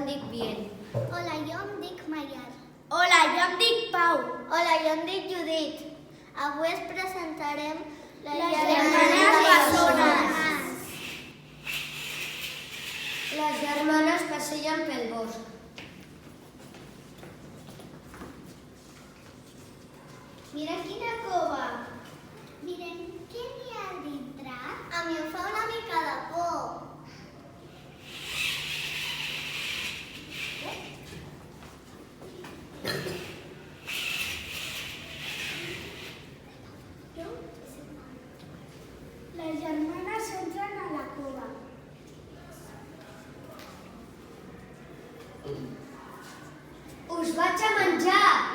em dic Biel. Hola, jo em dic Mayar. Hola, jo em dic Pau. Hola, jo em dic Judit. Avui es presentarem Les germanes bessones. Les germanes passegen pel bosc. Mira quina cova. Mirem què n'hi ha dintre. A mi em fa una mica de por. Les germanes entren a la cova. Us vaig a menjar!